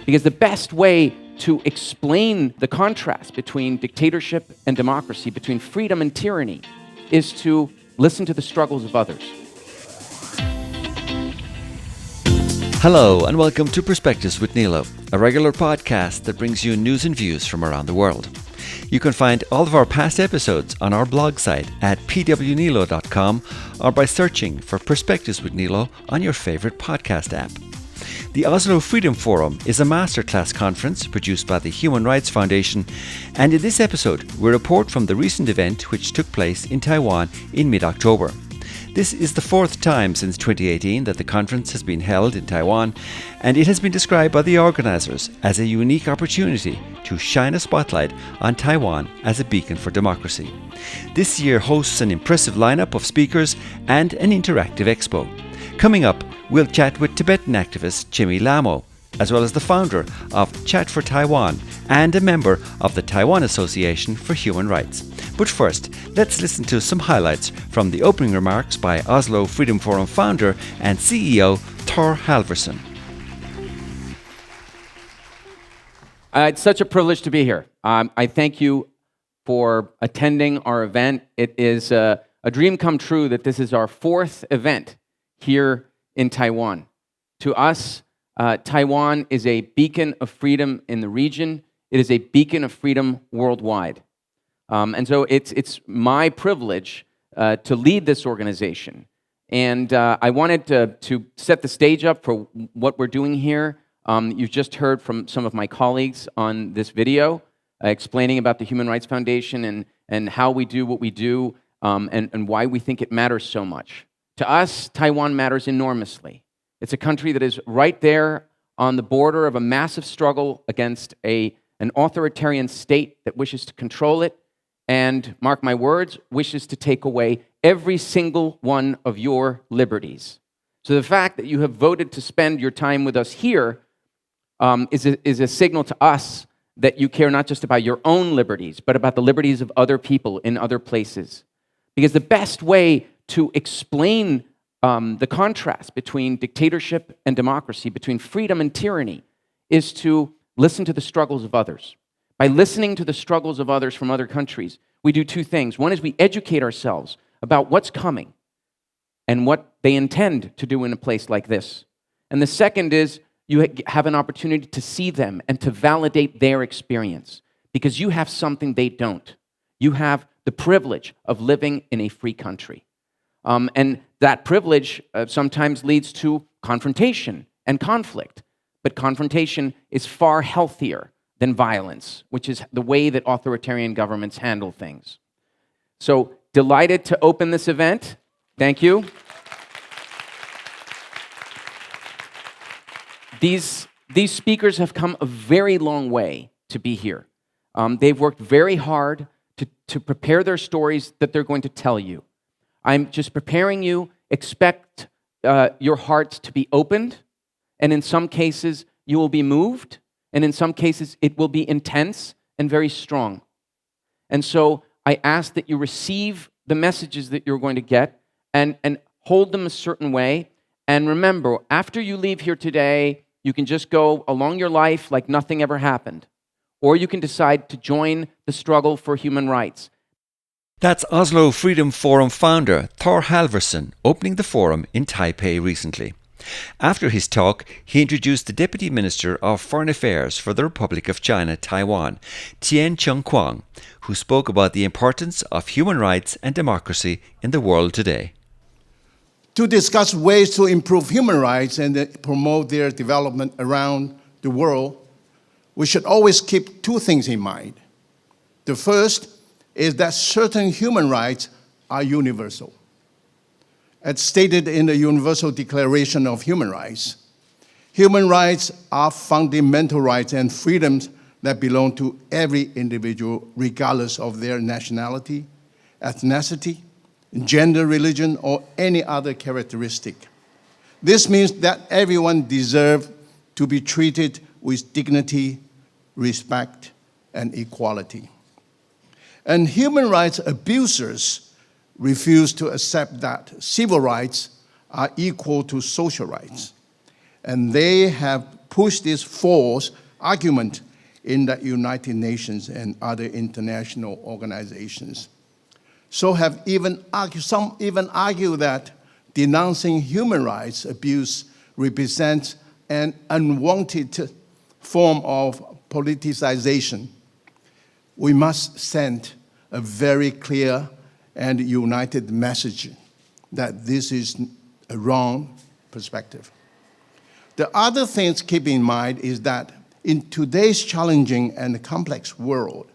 Because the best way to explain the contrast between dictatorship and democracy, between freedom and tyranny, is to listen to the struggles of others. Hello and welcome to Perspectives with Neilo, a regular podcast that brings you news and views from around the world. You can find all of our past episodes on our blog site at pwneilo.com or by searching for Perspectives with Neilo on your favourite podcast app. The Oslo Freedom Forum is a masterclass conference produced by the Human Rights Foundation, and in this episode we report from the recent event which took place in Taiwan in mid-October. This is the fourth time since 2018 that the conference has been held in Taiwan, and it has been described by the organisers as a unique opportunity to shine a spotlight on Taiwan as a beacon for democracy. This year hosts an impressive lineup of speakers and an interactive expo. Coming up, we'll chat with Tibetan activist Chemi Lhamo, as well as the founder of Chat for Taiwan and a member of the Taiwan Association for Human Rights. But first, let's listen to some highlights from the opening remarks by Oslo Freedom Forum founder and CEO Thor Halvorssen. It's such a privilege to be here. I thank you for attending our event. It is a dream come true that this is our fourth event here in Taiwan. To us, Taiwan is a beacon of freedom in the region. It is a beacon of freedom worldwide. And so it's my privilege to lead this organization. And I wanted to set the stage up for what we're doing here. You've just heard from some of my colleagues on this video explaining about the Human Rights Foundation and how we do what we do and why we think it matters so much. To us, Taiwan matters enormously. It's a country that is right there on the border of a massive struggle against an authoritarian state that wishes to control it and, mark my words, wishes to take away every single one of your liberties. So the fact that you have voted to spend your time with us here is a signal to us that you care not just about your own liberties, but about the liberties of other people in other places. Because the best way to explain the contrast between dictatorship and democracy, between freedom and tyranny, is to listen to the struggles of others. By listening to the struggles of others from other countries, we do two things. One is we educate ourselves about what's coming and what they intend to do in a place like this. And the second is you have an opportunity to see them and to validate their experience because you have something they don't. You have the privilege of living in a free country. And that privilege sometimes leads to confrontation and conflict. But confrontation is far healthier than violence, which is the way that authoritarian governments handle things. So, delighted to open this event. Thank you. These speakers have come a very long way to be here. They've worked very hard to prepare their stories that they're going to tell you. I'm just preparing you. Expect your hearts to be opened, and in some cases, you will be moved, and in some cases, it will be intense and very strong. And so I ask that you receive the messages that you're going to get and hold them a certain way. And remember, after you leave here today, you can just go along your life like nothing ever happened, or you can decide to join the struggle for human rights. That's Oslo Freedom Forum founder Thor Halvorssen opening the forum in Taipei recently. After his talk, he introduced the Deputy Minister of Foreign Affairs for the Republic of China, Taiwan, Tien Chung-kwang, who spoke about the importance of human rights and democracy in the world today. To discuss ways to improve human rights and promote their development around the world, we should always keep two things in mind. The first is that certain human rights are universal. As stated in the Universal Declaration of Human Rights are fundamental rights and freedoms that belong to every individual, regardless of their nationality, ethnicity, gender, religion, or any other characteristic. This means that everyone deserves to be treated with dignity, respect, and equality. And human rights abusers refuse to accept that civil rights are equal to social rights. And they have pushed this false argument in the United Nations and other international organizations. So have some even argue that denouncing human rights abuse represents an unwanted form of politicization. We must send a very clear and united message that this is a wrong perspective. The other thing to keep in mind is that in today's challenging and complex world,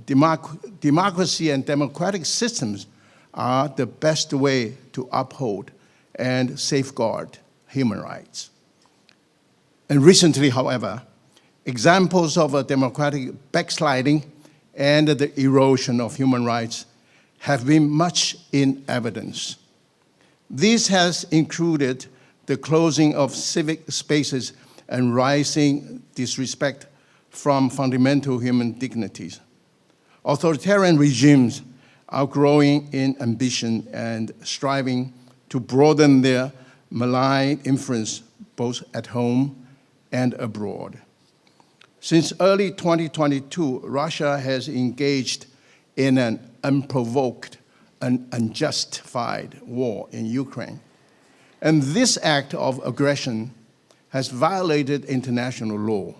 democracy and democratic systems are the best way to uphold and safeguard human rights. And recently, however, examples of a democratic backsliding and the erosion of human rights have been much in evidence. This has included the closing of civic spaces and rising disrespect from fundamental human dignities. Authoritarian regimes are growing in ambition and striving to broaden their malign influence both at home and abroad. Since early 2022, Russia has engaged in an unprovoked and unjustified war in Ukraine. And this act of aggression has violated international law,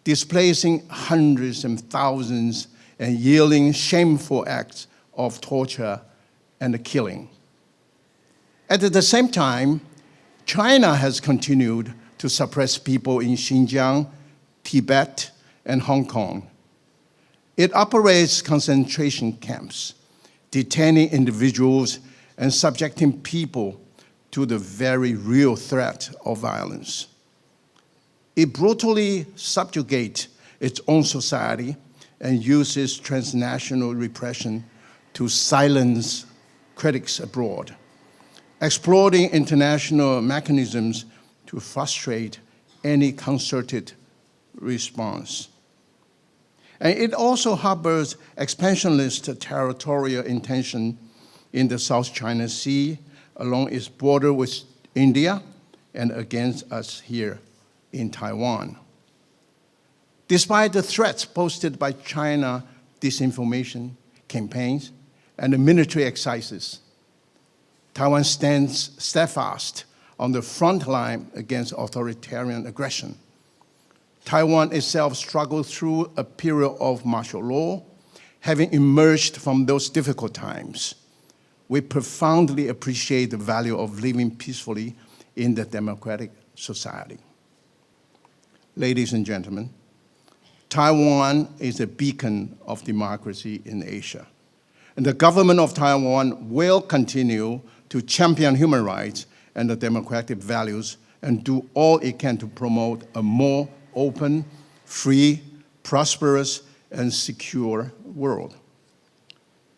displacing hundreds and thousands and yielding shameful acts of torture and killing. At the same time, China has continued to suppress people in Xinjiang, Tibet, and Hong Kong. It operates concentration camps, detaining individuals and subjecting people to the very real threat of violence. It brutally subjugates its own society and uses transnational repression to silence critics abroad, exploiting international mechanisms to frustrate any concerted response. And it also harbors expansionist territorial intention in the South China Sea, along its border with India, and against us here in Taiwan. Despite the threats posted by China disinformation campaigns and the military exercises, Taiwan stands steadfast on the front line against authoritarian aggression. Taiwan itself struggled through a period of martial law, having emerged from those difficult times. We profoundly appreciate the value of living peacefully in the democratic society. Ladies and gentlemen, Taiwan is a beacon of democracy in Asia. And the government of Taiwan will continue to champion human rights and the democratic values and do all it can to promote a more open, free, prosperous, and secure world.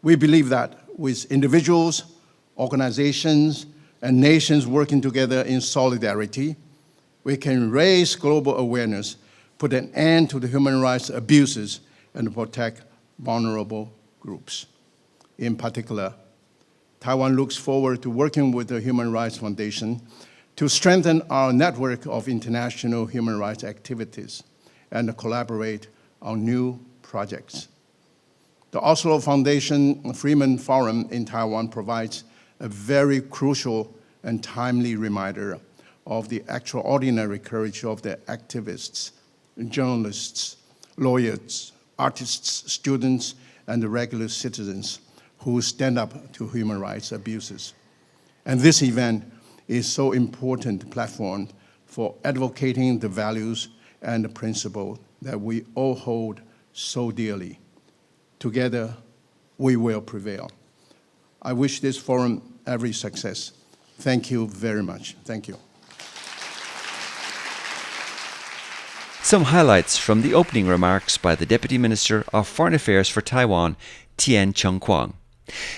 We believe that with individuals, organizations, and nations working together in solidarity, we can raise global awareness, put an end to the human rights abuses, and protect vulnerable groups. In particular, Taiwan looks forward to working with the Human Rights Foundation to strengthen our network of international human rights activities and collaborate on new projects. The Oslo Freedom Forum in Taiwan provides a very crucial and timely reminder of the extraordinary courage of the activists, journalists, lawyers, artists, students, and the regular citizens who stand up to human rights abuses. And this event is so important platform for advocating the values and the principles that we all hold so dearly. Together, we will prevail. I wish this forum every success. Thank you very much. Thank you. Some highlights from the opening remarks by the Deputy Minister of Foreign Affairs for Taiwan, Tien Chung-kwang.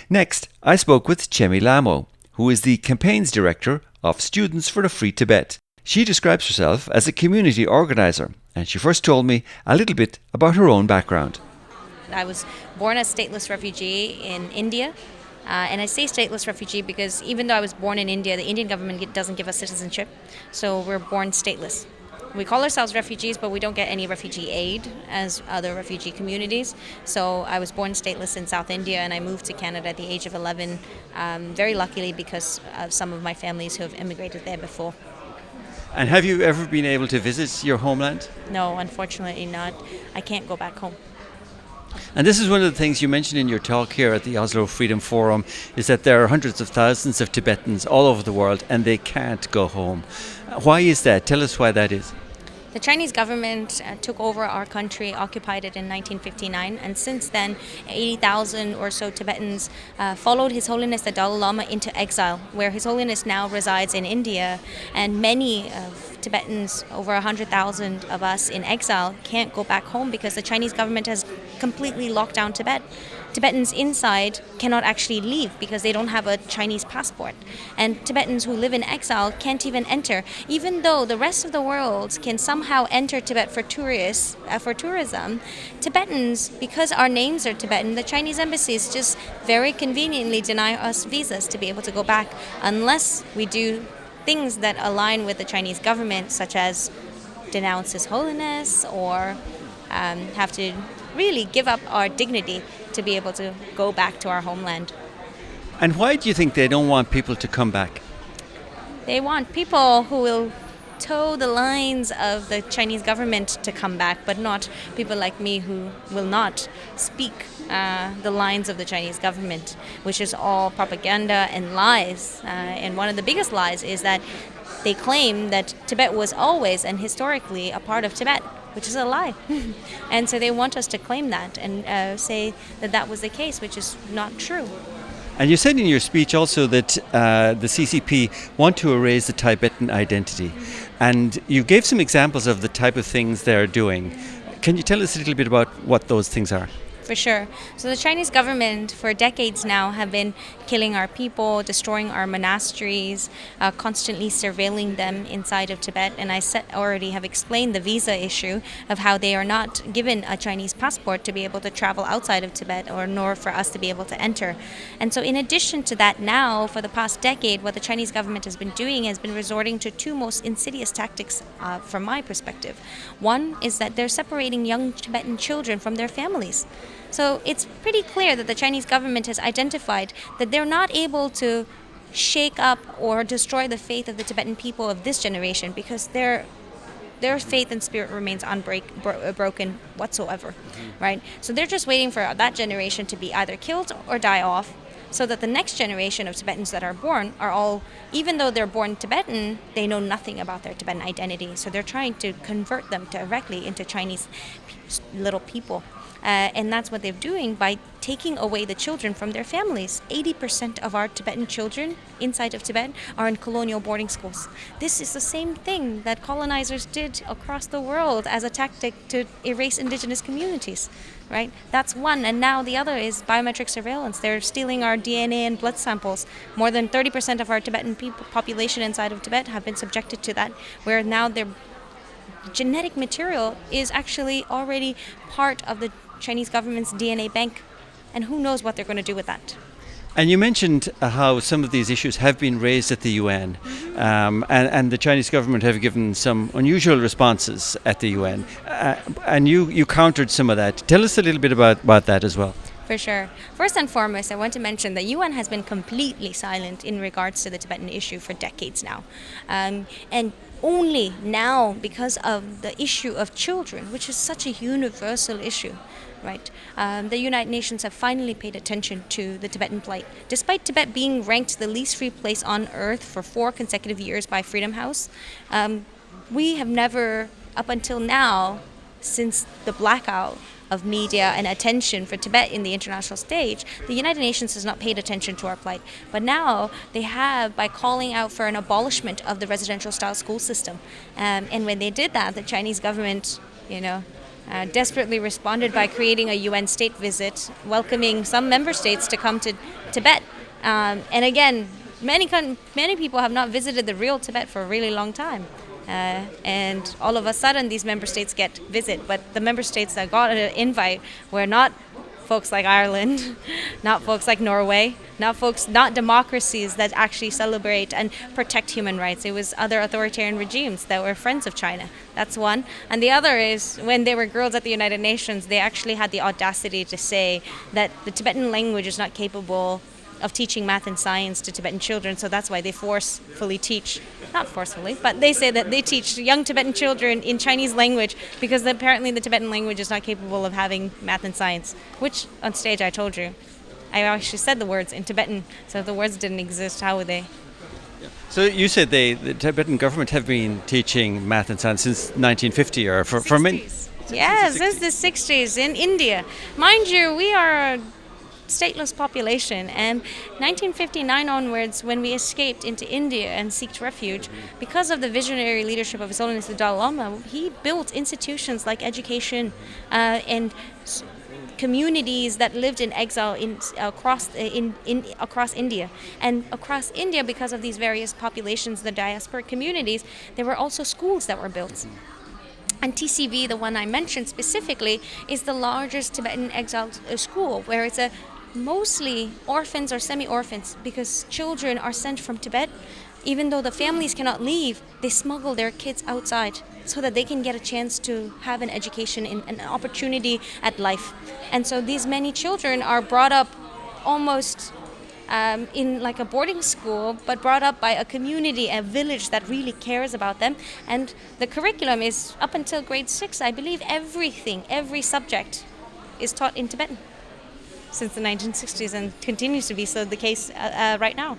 Next, I spoke with Chemi Lhamo, who is the Campaigns Director of Students for a Free Tibet. She describes herself as a community organizer, and she first told me a little bit about her own background. I was born a stateless refugee in India, And I say stateless refugee because even though I was born in India, the Indian government doesn't give us citizenship, so we're born stateless. We call ourselves refugees, but we don't get any refugee aid as other refugee communities. So I was born stateless in South India, and I moved to Canada at the age of 11, very luckily because of some of my families who have immigrated there before. And have you ever been able to visit your homeland? No, unfortunately not. I can't go back home. And this is one of the things you mentioned in your talk here at the Oslo Freedom Forum, is that there are hundreds of thousands of Tibetans all over the world and they can't go home. Why is that? Tell us why that is. The Chinese government took over our country, occupied it in 1959, and since then 80,000 or so Tibetans followed His Holiness the Dalai Lama into exile, where His Holiness now resides in India, and many of Tibetans, over 100,000 of us in exile, can't go back home because the Chinese government has completely locked down Tibet. Tibetans inside cannot actually leave because they don't have a Chinese passport. And Tibetans who live in exile can't even enter, even though the rest of the world can somehow enter Tibet for tourism. Tibetans, because our names are Tibetan, the Chinese embassies just very conveniently deny us visas to be able to go back unless we do things that align with the Chinese government, such as denounce His Holiness or have to really give up our dignity to be able to go back to our homeland. And why do you think they don't want people to come back? They want people who will toe the lines of the Chinese government to come back, but not people like me who will not speak the lines of the Chinese government, which is all propaganda and lies. And one of the biggest lies is that they claim that Tibet was always and historically a part of Tibet, which is a lie. And so they want us to claim that and say that that was the case, which is not true. And you said in your speech also that the CCP want to erase the Tibetan identity. And you gave some examples of the type of things they're doing. Can you tell us a little bit about what those things are? For sure. So the Chinese government for decades now have been killing our people, destroying our monasteries, constantly surveilling them inside of Tibet. And I already have explained the visa issue of how they are not given a Chinese passport to be able to travel outside of Tibet, or nor for us to be able to enter. And so in addition to that, now for the past decade, what the Chinese government has been doing has been resorting to two most insidious tactics from my perspective. One is that they're separating young Tibetan children from their families. So it's pretty clear that the Chinese government has identified that they're not able to shake up or destroy the faith of the Tibetan people of this generation because their faith and spirit remains unbroken whatsoever, right? So they're just waiting for that generation to be either killed or die off, so that the next generation of Tibetans that are born are all, even though they're born Tibetan, they know nothing about their Tibetan identity. So they're trying to convert them directly into Chinese little people. And that's what they're doing by taking away the children from their families. 80% of our Tibetan children inside of Tibet are in colonial boarding schools. This is the same thing that colonizers did across the world as a tactic to erase indigenous communities, right? That's one. And now the other is biometric surveillance. They're stealing our DNA and blood samples. More than 30% of our Tibetan population inside of Tibet have been subjected to that, where now their genetic material is actually already part of the Chinese government's DNA bank, and who knows what they're going to do with that. And you mentioned how some of these issues have been raised at the UN, and the Chinese government have given some unusual responses at the UN, and you countered some of that. Tell us a little bit about that as well. For sure. First and foremost, I want to mention the UN has been completely silent in regards to the Tibetan issue for decades now. And only now, because of the issue of children, which is such a universal issue, right? The United Nations have finally paid attention to the Tibetan plight. Despite Tibet being ranked the least free place on earth for 4 consecutive years by Freedom House, we have never, up until now, since the blackout of media and attention for Tibet in the international stage, the United Nations has not paid attention to our plight. But now they have, by calling out for an abolishment of the residential style school system. And when they did that, the Chinese government, desperately responded by creating a UN state visit, welcoming some member states to come to Tibet. And again, many people have not visited the real Tibet for a really long time. And all of a sudden, these member states get visit, but the member states that got an invite were not folks like Ireland, not folks like Norway, not democracies that actually celebrate and protect human rights. It was other authoritarian regimes that were friends of China. That's one. And the other is when they were girls at the United Nations, they actually had the audacity to say that the Tibetan language is not capable of teaching math and science to Tibetan children, so that's why they forcefully teach, not forcefully, but they say that they teach young Tibetan children in Chinese language because apparently the Tibetan language is not capable of having math and science, which on stage I told you. I actually said the words in Tibetan, so if the words didn't exist, how would they? So you said the Tibetan government have been teaching math and science since 1950 or for many. Yeah, since the 60s in India. Mind you, we are a stateless population, and 1959 onwards, when we escaped into India and sought refuge, because of the visionary leadership of His Holiness the Dalai Lama, he built institutions like education and communities that lived in exile across India. And across India, because of these various populations, the diasporic communities, there were also schools that were built. And TCV, the one I mentioned specifically, is the largest Tibetan exile school, where it's mostly orphans or semi-orphans, because children are sent from Tibet. Even though the families cannot leave, they smuggle their kids outside so that they can get a chance to have an education and an opportunity at life. And so these many children are brought up almost in like a boarding school, but brought up by a community, a village that really cares about them. And the curriculum is up until grade 6, I believe every subject is taught in Tibetan since the 1960s, and continues to be so the case right now.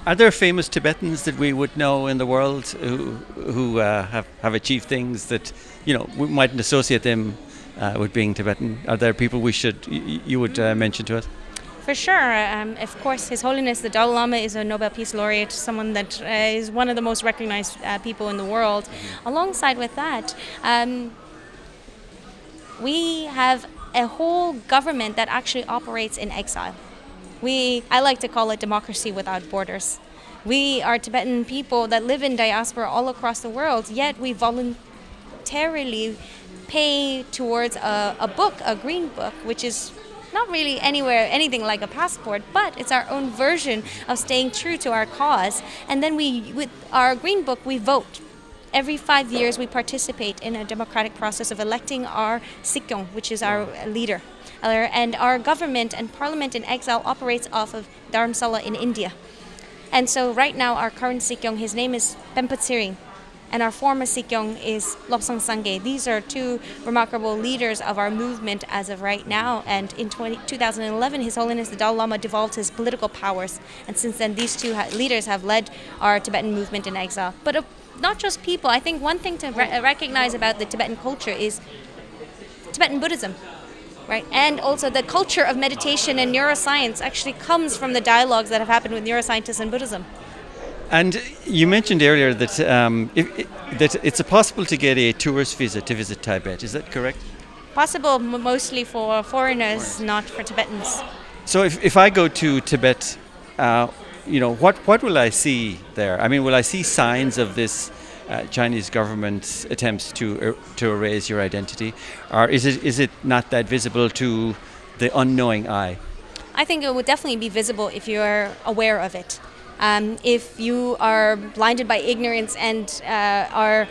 Are there famous Tibetans that we would know in the world who have achieved things that we mightn't associate them with being Tibetan? Are there people you would mention to us? For sure. Of course, His Holiness the Dalai Lama is a Nobel Peace Laureate, someone that is one of the most recognized people in the world. Alongside with that, we have a whole government that actually operates in exile. I like to call it democracy without borders. We are Tibetan people that live in diaspora all across the world, yet we voluntarily pay towards a green book, which is not really anything like a passport, but it's our own version of staying true to our cause. And then with our green book, we vote. Every 5 years, we participate in a democratic process of electing our Sikyong, which is our leader. And our government and parliament in exile operates off of Dharamsala in India. And so right now, our current Sikyong, his name is Pempat, and our former Sikyong is Lobsang Sangye. These are two remarkable leaders of our movement as of right now. And in 2011, His Holiness the Dalai Lama devolved his political powers. And since then, these two leaders have led our Tibetan movement in exile. But not just people. I think one thing to recognize about the Tibetan culture is Tibetan Buddhism, right? And also the culture of meditation and neuroscience actually comes from the dialogues that have happened with neuroscientists and Buddhism. And you mentioned earlier that that it's possible to get a tourist visa to visit Tibet. Is that correct? Possible mostly for foreigners, not for Tibetans. So if I go to Tibet, what will I see there? I mean, will I see signs of this Chinese government's attempts to erase your identity, or is it not that visible to the unknowing eye? I think it would definitely be visible if you're aware of it. If you are blinded by ignorance and are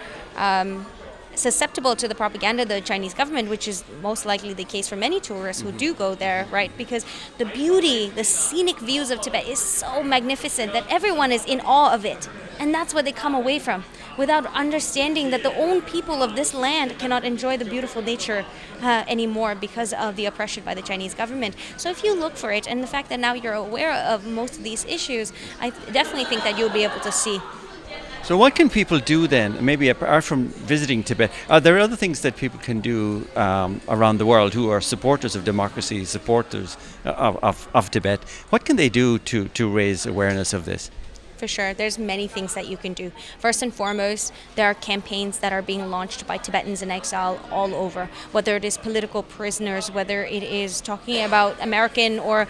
susceptible to the propaganda of the Chinese government, which is most likely the case for many tourists who do go there, right? Because the beauty, the scenic views of Tibet is so magnificent that everyone is in awe of it. And that's what they come away from, without understanding that the own people of this land cannot enjoy the beautiful nature anymore because of the oppression by the Chinese government. So if you look for it, and the fact that now you're aware of most of these issues, I definitely think that you'll be able to see. So what can people do then, maybe apart from visiting Tibet? Are there other things that people can do around the world who are supporters of democracy, supporters of Tibet? What can they do to raise awareness of this? For sure. There's many things that you can do. First and foremost, there are campaigns that are being launched by Tibetans in exile all over, whether it is political prisoners, whether it is talking about American or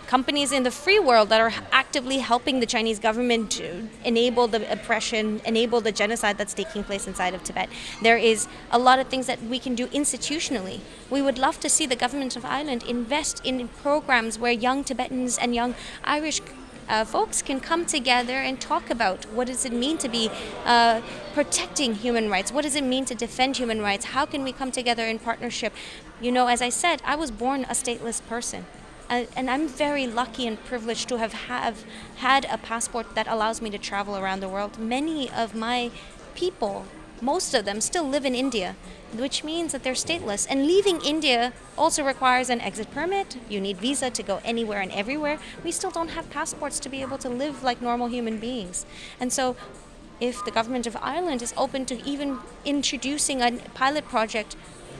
companies in the free world that are actively helping the Chinese government to enable the oppression, enable the genocide that's taking place inside of Tibet. There is a lot of things that we can do institutionally. We would love to see the government of Ireland invest in programs where young Tibetans and young Irish folks can come together and talk about what does it mean to be protecting human rights, what does it mean to defend human rights, how can we come together in partnership. You know, as I said, I was born a stateless person, and I'm very lucky and privileged to have had a passport that allows me to travel around the world. Many of my people, most of them, still live in India, which means that they're stateless. And leaving India also requires an exit permit. You need visa to go anywhere and everywhere. We still don't have passports to be able to live like normal human beings. And so if the government of Ireland is open to even introducing a pilot project,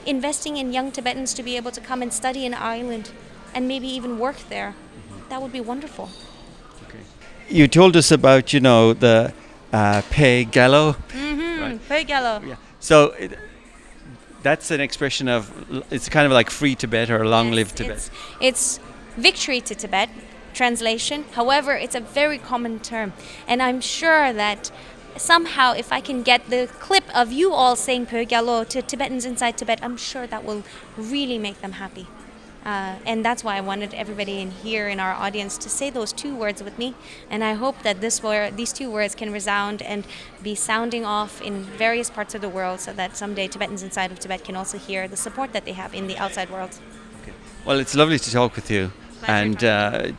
investing in young Tibetans to be able to come and study in Ireland and maybe even work there, that would be wonderful. Okay. You told us about, the Pei Gallo. Right? Pei Gallo. Yeah. So that's an expression of, it's kind of like free Tibet or long live Tibet. It's victory to Tibet, translation. However, it's a very common term. And I'm sure that somehow if I can get the clip of you all saying Pei Gallo to Tibetans inside Tibet, I'm sure that will really make them happy. And that's why I wanted everybody in here in our audience to say those two words with me. And I hope that these two words can resound and be sounding off in various parts of the world so that someday Tibetans inside of Tibet can also hear the support that they have in the outside world. Okay. Well, it's lovely to talk with you. And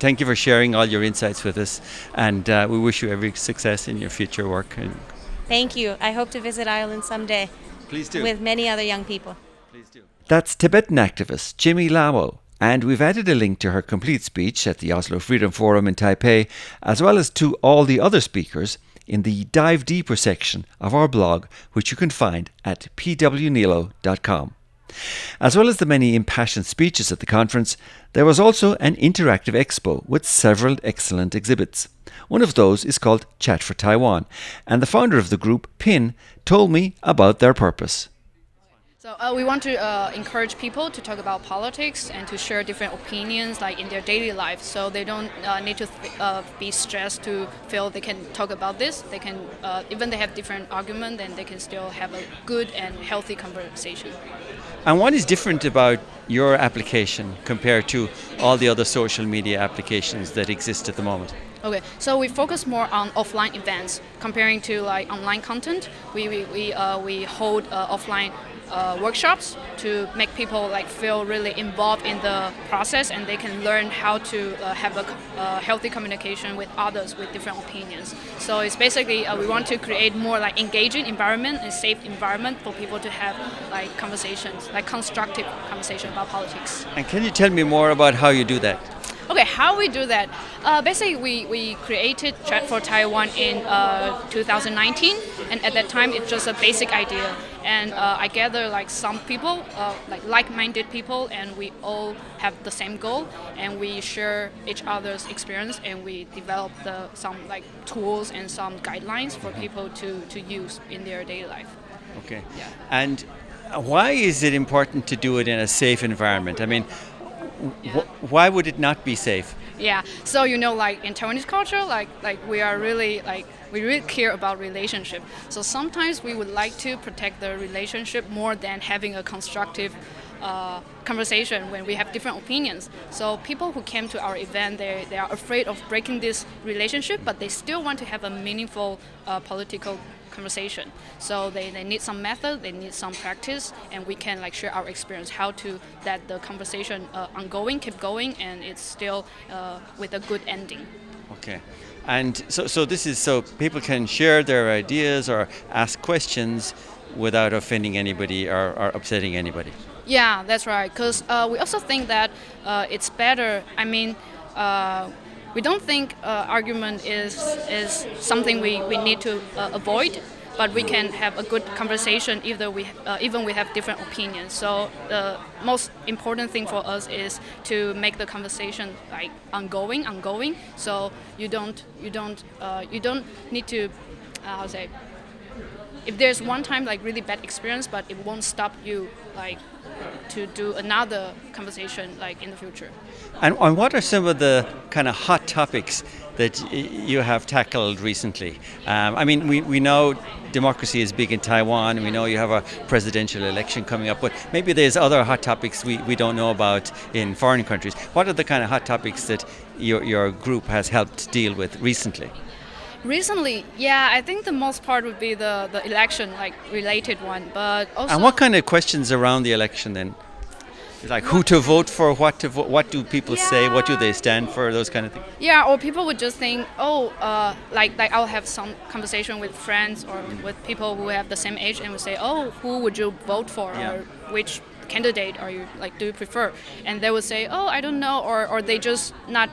thank you for sharing all your insights with us. And we wish you every success in your future work. And thank you. I hope to visit Ireland someday. Please do. With many other young people. Please do. That's Tibetan activist Chemi Lhamo, and we've added a link to her complete speech at the Oslo Freedom Forum in Taipei, as well as to all the other speakers in the Dive Deeper section of our blog, which you can find at pwneilo.com. As well as the many impassioned speeches at the conference, there was also an interactive expo with several excellent exhibits. One of those is called Chat for Taiwan, and the founder of the group, Pin, told me about their purpose. So we want to encourage people to talk about politics and to share different opinions like in their daily life, so they don't need to be stressed to feel they can talk about this. They can, even they have different arguments, then they can still have a good and healthy conversation. And what is different about your application compared to all the other social media applications that exist at the moment? Okay, so we focus more on offline events comparing to like online content. We hold offline workshops to make people like feel really involved in the process, and they can learn how to have a healthy communication with others with different opinions. So it's basically we want to create more like engaging environment and safe environment for people to have like conversations, like constructive conversation about politics. And can you tell me more about how you do that? Okay, how we do that? Basically, we created Chat for Taiwan in 2019, and at that time it's just a basic idea. And I gather like some people, like-minded people, and we all have the same goal, and we share each other's experience, and we develop some like tools and some guidelines for people to use in their daily life. Okay. Yeah. And why is it important to do it in a safe environment? I mean, why would it not be safe? Yeah, so like in Taiwanese culture, like we are really we really care about relationship. So sometimes we would like to protect the relationship more than having a constructive conversation when we have different opinions. So people who came to our event, they are afraid of breaking this relationship, but they still want to have a meaningful political conversation. So they need some method, they need some practice, and we can like share our experience how to let the conversation keep going, and it's still with a good ending. Okay. And so this is so people can share their ideas or ask questions without offending anybody or upsetting anybody. Yeah, that's right. Because we also think that it's better. I mean, we don't think argument is something we need to avoid. but we can have a good conversation even we have different opinions. So the most important thing for us is to make the conversation like ongoing. So you don't need to how to say, if there's one time like really bad experience, but it won't stop you like to do another conversation like in the future. And what are some of the kind of hot topics that you have tackled recently? I mean, we know democracy is big in Taiwan. We know you have a presidential election coming up, but maybe there's other hot topics we don't know about in foreign countries. What are the kind of hot topics that your group has helped deal with recently? Recently, yeah, I think the most part would be the election, like related one, but also. And what kind of questions around the election then? Like who to vote for, what do people say, what do they stand for, those kind of things? Yeah, or people would just think, like I'll have some conversation with friends or with people who have the same age and would say, who would you vote for, or which candidate are you do you prefer? And they would say, I don't know, or they just not.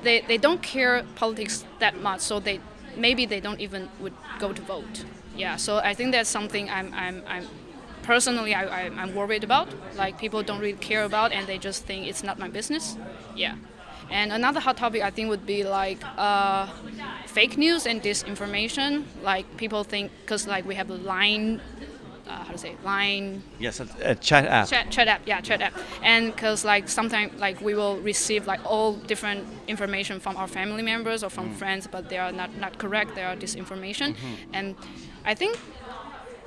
They don't care politics that much, so they don't even would go to vote. Yeah, so I think that's something I'm personally I'm worried about. Like people don't really care about, and they just think it's not my business. Yeah, and another hot topic I think would be like fake news and disinformation. Like people think because like we have a Line. Line. Yes, a chat app. Chat app. And because like sometimes like we will receive like all different information from our family members or from friends, but they are not correct. They are disinformation, and I think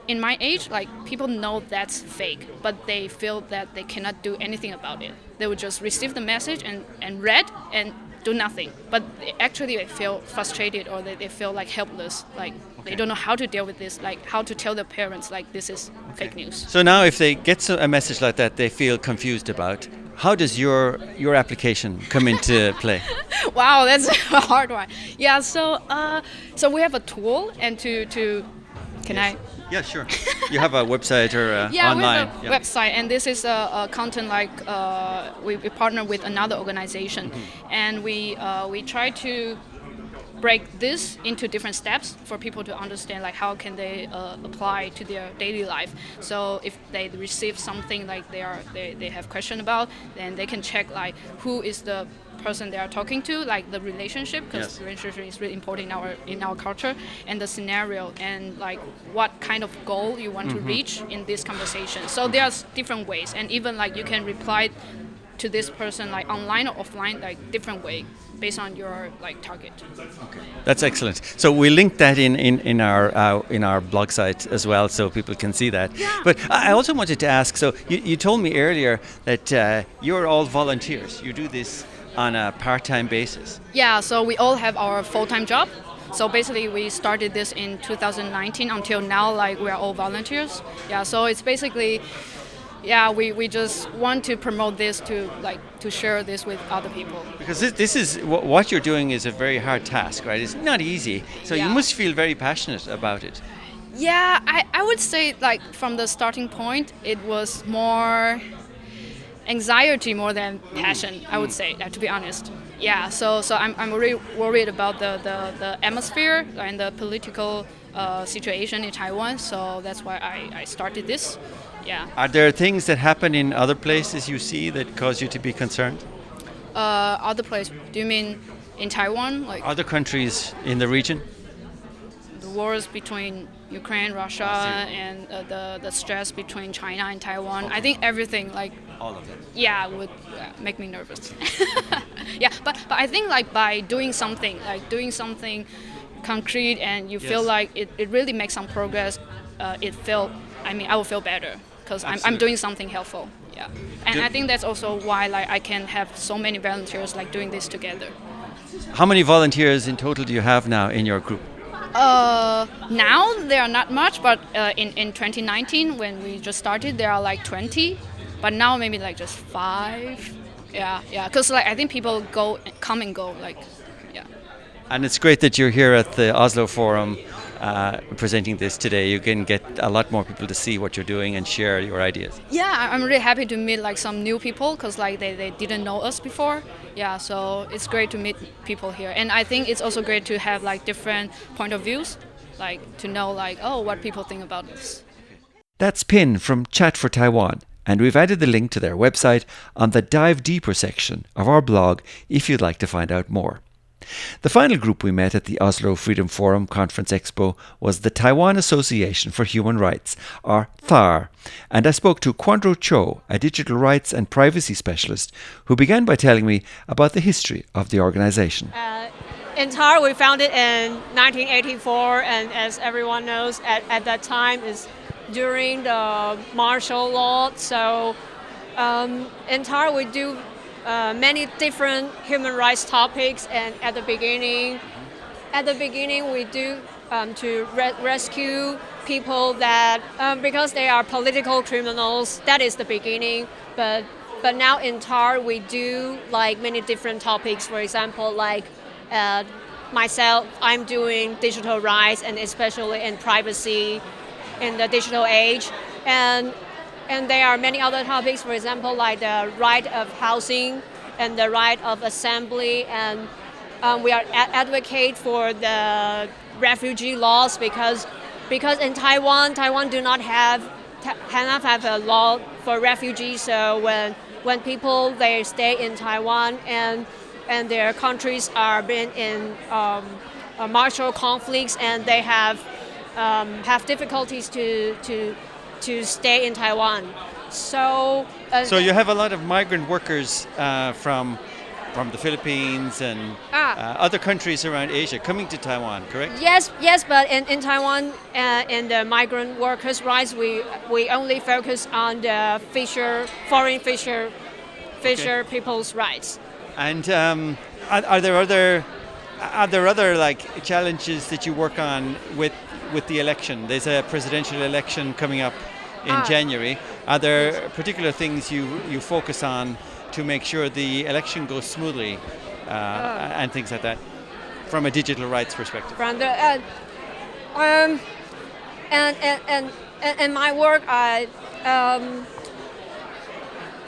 in my age, like people know that's fake, but they feel that they cannot do anything about it. They would just receive the message and read and do nothing. But actually they feel frustrated or they feel like helpless, like they don't know how to deal with this, like how to tell their parents like this is fake news. So now if they get a message like that they feel confused about, how does your application come into play? Wow, that's a hard one. Yeah, so we have a tool and can I? Yeah, sure. You have a website or online? We have a website, and this is a content like we partner with another organization, and we try to break this into different steps for people to understand like how can they apply to their daily life. So if they receive something like they have question about, then they can check like who is the person they are talking to, like the relationship, because relationship is really important in our culture, and the scenario, and like what kind of goal you want to reach in this conversation. So there's different ways, and even like you can reply to this person like online or offline, like different way based on your like target. Okay, that's excellent. So we linked that in our blog site as well, so people can see that. Yeah. But I also wanted to ask. So you told me earlier that you're all volunteers. You do this on a part-time basis. Yeah, so we all have our full-time job. So basically we started this in 2019 until now, like we are all volunteers. Yeah, so it's basically, we just want to promote this to share this with other people. Because this is what you're doing is a very hard task, right? It's not easy. So you must feel very passionate about it. Yeah, I would say like from the starting point, it was more anxiety more than passion, I would say, to be honest. Yeah, so I'm really worried about the atmosphere and the political situation in Taiwan, so that's why I started this. Yeah. Are there things that happen in other places you see that cause you to be concerned? Other places? Do you mean in Taiwan? Like other countries in the region? The wars between Ukraine, Russia, and the stress between China and Taiwan. Okay. I think everything like all of it. Yeah, would make me nervous. Yeah, but I think like by doing something concrete, and you feel like it really makes some progress. I will feel better because I'm doing something helpful. Yeah, and I think that's also why like I can have so many volunteers like doing this together. How many volunteers in total do you have now in your group? Now there are not much, but in 2019 when we just started, there are like 20, but now maybe like just 5. Yeah, because like I think people come and go, like, yeah. And it's great that you're here at the Oslo Forum presenting this today. You can get a lot more people to see what you're doing and share your ideas. Yeah, I'm really happy to meet like some new people because like they didn't know us before. Yeah, so it's great to meet people here, and I think it's also great to have like different point of views. to know what people think about this. That's Pin from Chat for Taiwan, and we've added the link to their website on the Dive Deeper section of our blog if you'd like to find out more. The final group we met at the Oslo Freedom Forum Conference Expo was the Taiwan Association for Human Rights, or Thor, and I spoke to Kwandro Cho, a digital rights and privacy specialist, who began by telling me about the history of the organization. In Thor, we founded in 1984, and as everyone knows, at that time is during the martial law. So in Thor, we do many different human rights topics, and at the beginning we do to rescue people that because they are political criminals. That is the beginning, but now in Thor we do many different topics. For example, myself, I'm doing digital rights, and especially in privacy in the digital age, and there are many other topics, for example, like the right of housing and the right of assembly, and we are advocate for the refugee laws because in Taiwan do not have a law for refugees. So when people they stay in Taiwan and their countries are been in martial conflicts, and they have difficulties to stay in Taiwan. So you have a lot of migrant workers from the Philippines and other countries around Asia coming to Taiwan, correct? Yes, but in Taiwan, in the migrant workers' rights, we only focus on the foreign fisher people's rights. And are there other challenges that you work on with the election? There's a presidential election coming up in January. Are there particular things you focus on to make sure the election goes smoothly and things like that from a digital rights perspective? From the and my work,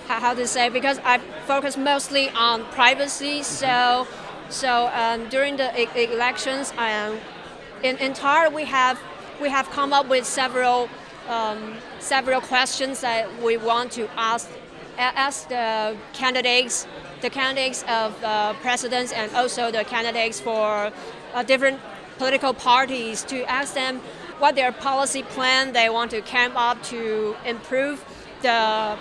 how to say, because I focus mostly on privacy. So during the elections, in Thor we have come up with several questions that we want to ask the candidates of presidents, and also the candidates for different political parties, to ask them what their policy plan they want to come up to improve the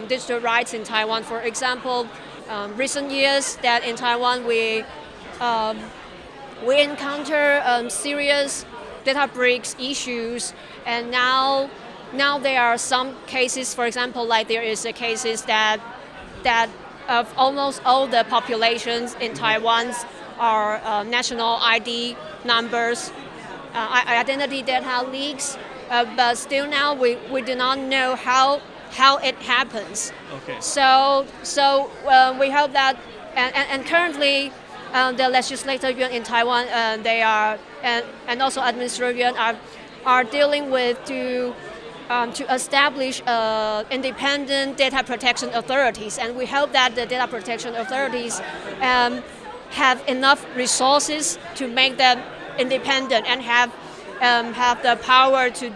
digital rights in Taiwan. For example, recent years that in Taiwan we encounter serious data breach issues, and now there are some cases. For example, there is a cases that of almost all the populations in Taiwan are national ID numbers, identity data leaks, but still now we do not know how it happens. Okay. So we hope that, and currently the legislative yuan in Taiwan, they are and also administrative yuan are dealing with to establish independent data protection authorities, and we hope that the data protection authorities have enough resources to make them independent and have the power to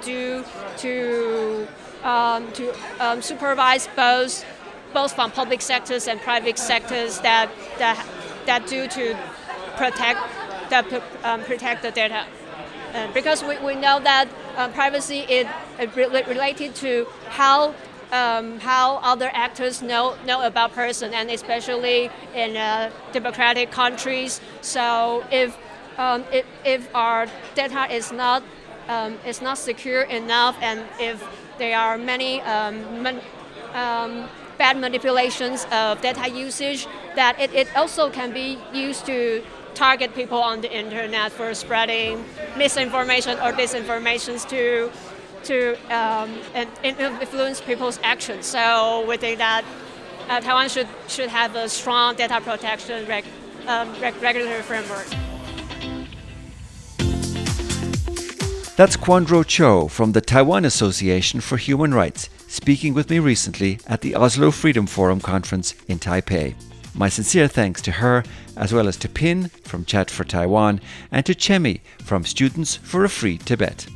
supervise both from public sectors and private sectors that do to protect the data. Because we know that privacy is related to how other actors know about person, and especially in democratic countries. So if our data is not secure enough, and if there are many bad manipulations of data usage, that it also can be used to target people on the internet for spreading misinformation or disinformation to influence people's actions. So we think that Taiwan should have a strong data protection regulatory framework. That's Kwandro Cho from the Taiwan Association for Human Rights, speaking with me recently at the Oslo Freedom Forum conference in Taipei. My sincere thanks to her, as well as to Pin from Chat for Taiwan and to Chemi from Students for a Free Tibet.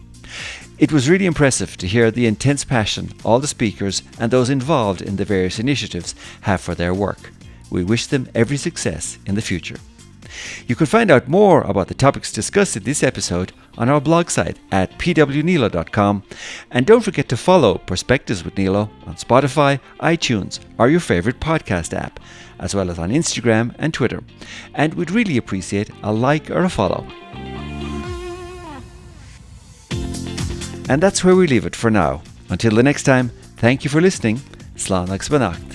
It was really impressive to hear the intense passion all the speakers and those involved in the various initiatives have for their work. We wish them every success in the future. You can find out more about the topics discussed in this episode on our blog site at pwneilo.com, and don't forget to follow Perspectives with Neilo on Spotify, iTunes, or your favorite podcast app, as well as on Instagram and Twitter. And we'd really appreciate a like or a follow. And that's where we leave it for now. Until the next time, thank you for listening. Slán ag spanach.